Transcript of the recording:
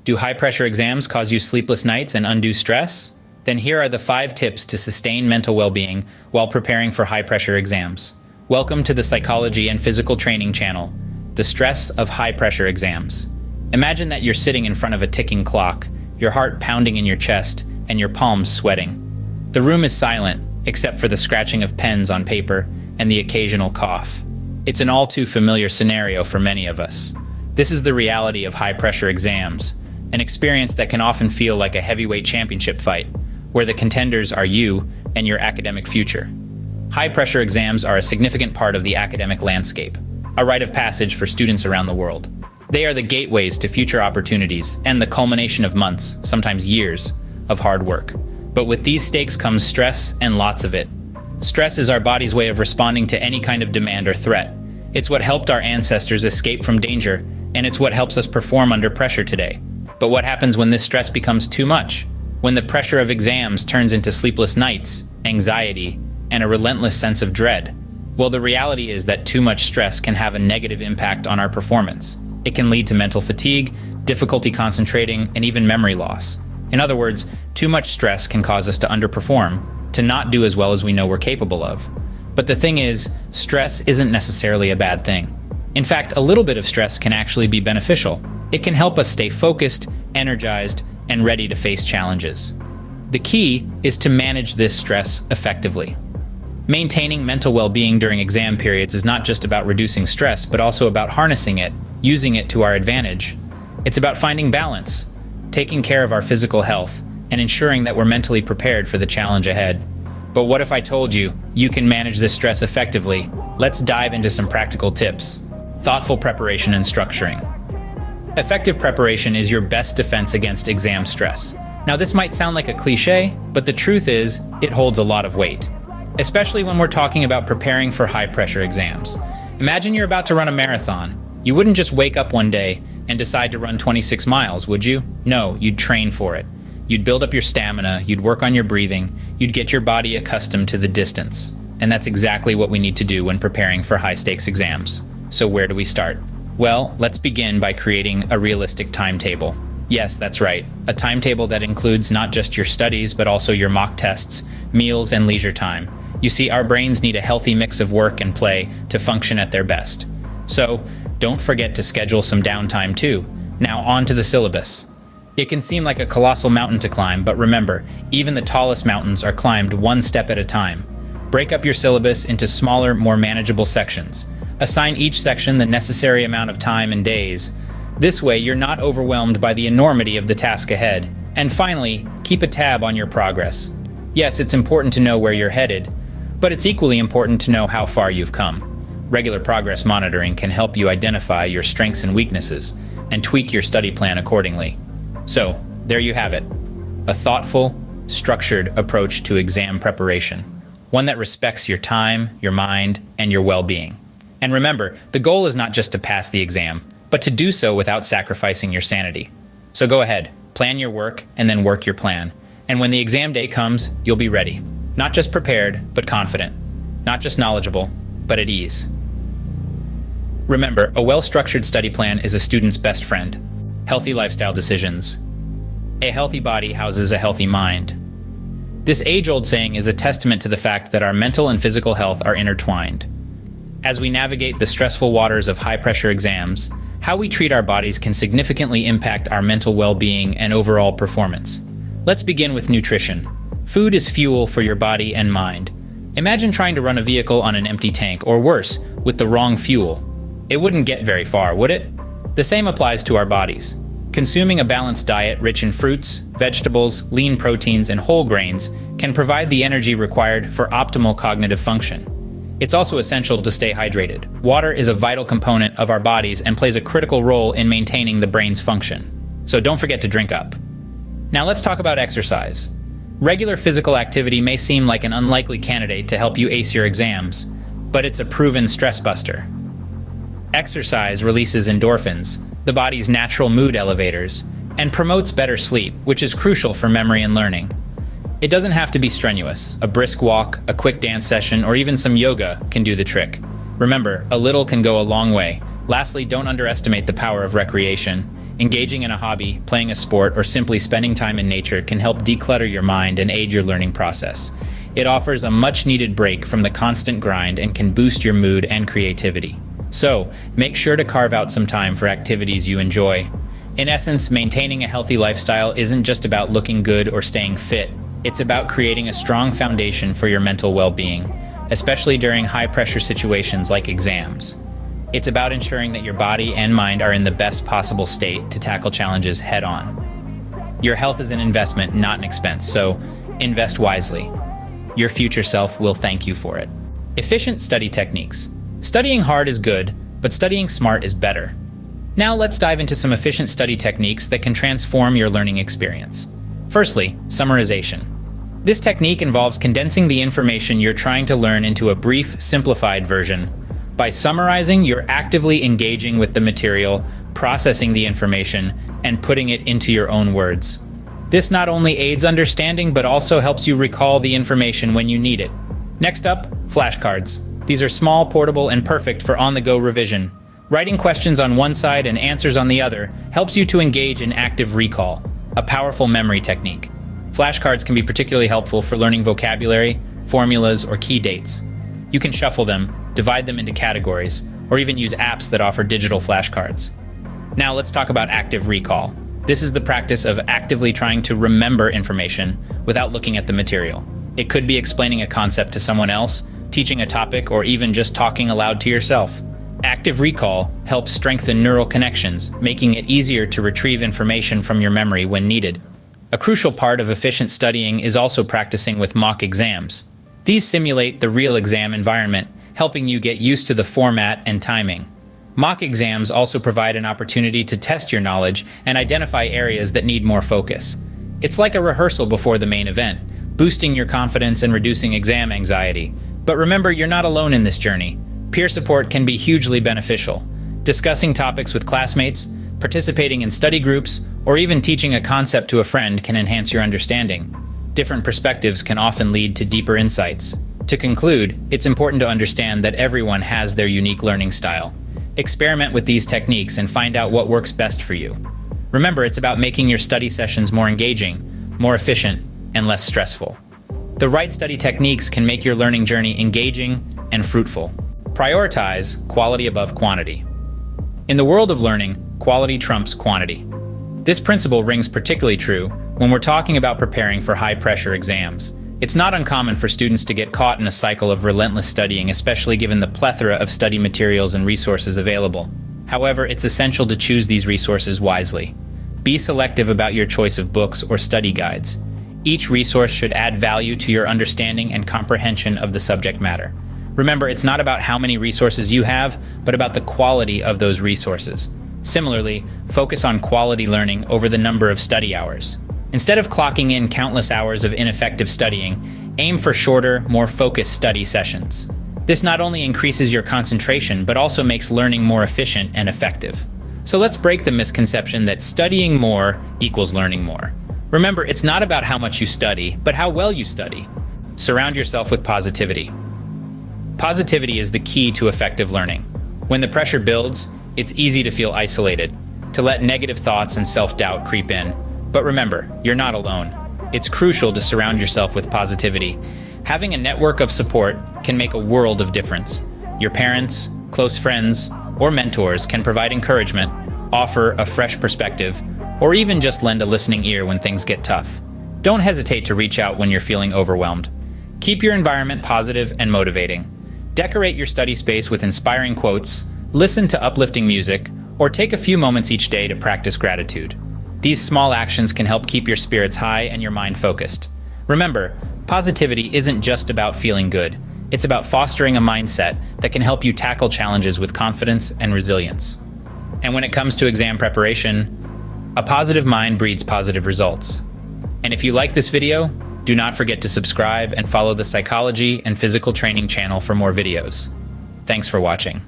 Do high-pressure exams cause you sleepless nights and undue stress? Then here are the 5 tips to sustain mental well-being while preparing for high-pressure exams. Welcome to the Psychology and Physical Training channel, the stress of high-pressure exams. Imagine that you're sitting in front of a ticking clock, your heart pounding in your chest, and your palms sweating. The room is silent, except for the scratching of pens on paper and the occasional cough. It's an all-too-familiar scenario for many of us. This is the reality of high-pressure exams, an experience that can often feel like a heavyweight championship fight, where the contenders are you and your academic future. High-pressure exams are a significant part of the academic landscape, a rite of passage for students around the world. They are the gateways to future opportunities and the culmination of months, sometimes years, of hard work. But with these stakes comes stress, and lots of it. Stress is our body's way of responding to any kind of demand or threat. It's what helped our ancestors escape from danger, and it's what helps us perform under pressure today. But what happens when this stress becomes too much? When the pressure of exams turns into sleepless nights, anxiety, and a relentless sense of dread? Well, the reality is that too much stress can have a negative impact on our performance. It can lead to mental fatigue, difficulty concentrating, and even memory loss. In other words, too much stress can cause us to underperform, to not do as well as we know we're capable of. But the thing is, stress isn't necessarily a bad thing. In fact, a little bit of stress can actually be beneficial. It can help us stay focused, energized, and ready to face challenges. The key is to manage this stress effectively. Maintaining mental well-being during exam periods is not just about reducing stress, but also about harnessing it, using it to our advantage. It's about finding balance, taking care of our physical health, and ensuring that we're mentally prepared for the challenge ahead. But what if I told you you can manage this stress effectively? Let's dive into some practical tips. Thoughtful preparation and structuring. Effective preparation is your best defense against exam stress. Now, this might sound like a cliche, but the truth is, it holds a lot of weight, especially when we're talking about preparing for high-pressure exams. Imagine you're about to run a marathon. You wouldn't just wake up one day and decide to run 26 miles, would you? No, you'd train for it. You'd build up your stamina, you'd work on your breathing, you'd get your body accustomed to the distance. And that's exactly what we need to do when preparing for high-stakes exams. So where do we start? Well, let's begin by creating a realistic timetable. Yes, that's right. A timetable that includes not just your studies, but also your mock tests, meals, and leisure time. You see, our brains need a healthy mix of work and play to function at their best. So, don't forget to schedule some downtime too. Now on to the syllabus. It can seem like a colossal mountain to climb, but remember, even the tallest mountains are climbed one step at a time. Break up your syllabus into smaller, more manageable sections. Assign each section the necessary amount of time and days. This way, you're not overwhelmed by the enormity of the task ahead. And finally, keep a tab on your progress. Yes, it's important to know where you're headed, but it's equally important to know how far you've come. Regular progress monitoring can help you identify your strengths and weaknesses and tweak your study plan accordingly. So, there you have it. A thoughtful, structured approach to exam preparation. One that respects your time, your mind, and your well-being. And remember, the goal is not just to pass the exam, but to do so without sacrificing your sanity. So go ahead, plan your work, and then work your plan. And when the exam day comes, you'll be ready. Not just prepared, but confident. Not just knowledgeable, but at ease. Remember, a well-structured study plan is a student's best friend. Healthy lifestyle decisions. A healthy body houses a healthy mind. This age-old saying is a testament to the fact that our mental and physical health are intertwined. As we navigate the stressful waters of high-pressure exams, how we treat our bodies can significantly impact our mental well-being and overall performance. Let's begin with nutrition. Food is fuel for your body and mind. Imagine trying to run a vehicle on an empty tank, or worse, with the wrong fuel. It wouldn't get very far, would it? The same applies to our bodies. Consuming a balanced diet rich in fruits, vegetables, lean proteins, and whole grains can provide the energy required for optimal cognitive function. It's also essential to stay hydrated. Water is a vital component of our bodies and plays a critical role in maintaining the brain's function. So don't forget to drink up. Now let's talk about exercise. Regular physical activity may seem like an unlikely candidate to help you ace your exams, but it's a proven stress buster. Exercise releases endorphins, the body's natural mood elevators, and promotes better sleep, which is crucial for memory and learning. It doesn't have to be strenuous. A brisk walk, a quick dance session, or even some yoga can do the trick. Remember, a little can go a long way. Lastly, don't underestimate the power of recreation. Engaging in a hobby, playing a sport, or simply spending time in nature can help declutter your mind and aid your learning process. It offers a much-needed break from the constant grind and can boost your mood and creativity. So, make sure to carve out some time for activities you enjoy. In essence, maintaining a healthy lifestyle isn't just about looking good or staying fit. It's about creating a strong foundation for your mental well-being, especially during high-pressure situations like exams. It's about ensuring that your body and mind are in the best possible state to tackle challenges head-on. Your health is an investment, not an expense, so invest wisely. Your future self will thank you for it. Efficient study techniques. Studying hard is good, but studying smart is better. Now let's dive into some efficient study techniques that can transform your learning experience. Firstly, summarization. This technique involves condensing the information you're trying to learn into a brief, simplified version. By summarizing, you're actively engaging with the material, processing the information, and putting it into your own words. This not only aids understanding, but also helps you recall the information when you need it. Next up, flashcards. These are small, portable, and perfect for on-the-go revision. Writing questions on one side and answers on the other helps you to engage in active recall, a powerful memory technique. Flashcards can be particularly helpful for learning vocabulary, formulas, or key dates. You can shuffle them, divide them into categories, or even use apps that offer digital flashcards. Now let's talk about active recall. This is the practice of actively trying to remember information without looking at the material. It could be explaining a concept to someone else, teaching a topic, or even just talking aloud to yourself. Active recall helps strengthen neural connections, making it easier to retrieve information from your memory when needed. A crucial part of efficient studying is also practicing with mock exams. These simulate the real exam environment, helping you get used to the format and timing. Mock exams also provide an opportunity to test your knowledge and identify areas that need more focus. It's like a rehearsal before the main event, boosting your confidence and reducing exam anxiety. But remember, you're not alone in this journey. Peer support can be hugely beneficial. Discussing topics with classmates, participating in study groups, or even teaching a concept to a friend can enhance your understanding. Different perspectives can often lead to deeper insights. To conclude, it's important to understand that everyone has their unique learning style. Experiment with these techniques and find out what works best for you. Remember, it's about making your study sessions more engaging, more efficient, and less stressful. The right study techniques can make your learning journey engaging and fruitful. Prioritize quality above quantity. In the world of learning, quality trumps quantity. This principle rings particularly true when we're talking about preparing for high-pressure exams. It's not uncommon for students to get caught in a cycle of relentless studying, especially given the plethora of study materials and resources available. However, it's essential to choose these resources wisely. Be selective about your choice of books or study guides. Each resource should add value to your understanding and comprehension of the subject matter. Remember, it's not about how many resources you have, but about the quality of those resources. Similarly, focus on quality learning over the number of study hours. Instead of clocking in countless hours of ineffective studying, aim for shorter, more focused study sessions. This not only increases your concentration, but also makes learning more efficient and effective. So let's break the misconception that studying more equals learning more. Remember, it's not about how much you study, but how well you study. Surround yourself with positivity. Positivity is the key to effective learning. When the pressure builds, it's easy to feel isolated, to let negative thoughts and self-doubt creep in. But remember, you're not alone. It's crucial to surround yourself with positivity. Having a network of support can make a world of difference. Your parents, close friends, or mentors can provide encouragement, offer a fresh perspective, or even just lend a listening ear when things get tough. Don't hesitate to reach out when you're feeling overwhelmed. Keep your environment positive and motivating. Decorate your study space with inspiring quotes, listen to uplifting music, or take a few moments each day to practice gratitude. These small actions can help keep your spirits high and your mind focused. Remember, positivity isn't just about feeling good. It's about fostering a mindset that can help you tackle challenges with confidence and resilience. And when it comes to exam preparation, a positive mind breeds positive results. And if you like this video, do not forget to subscribe and follow the Psychology and Physical Training channel for more videos. Thanks for watching.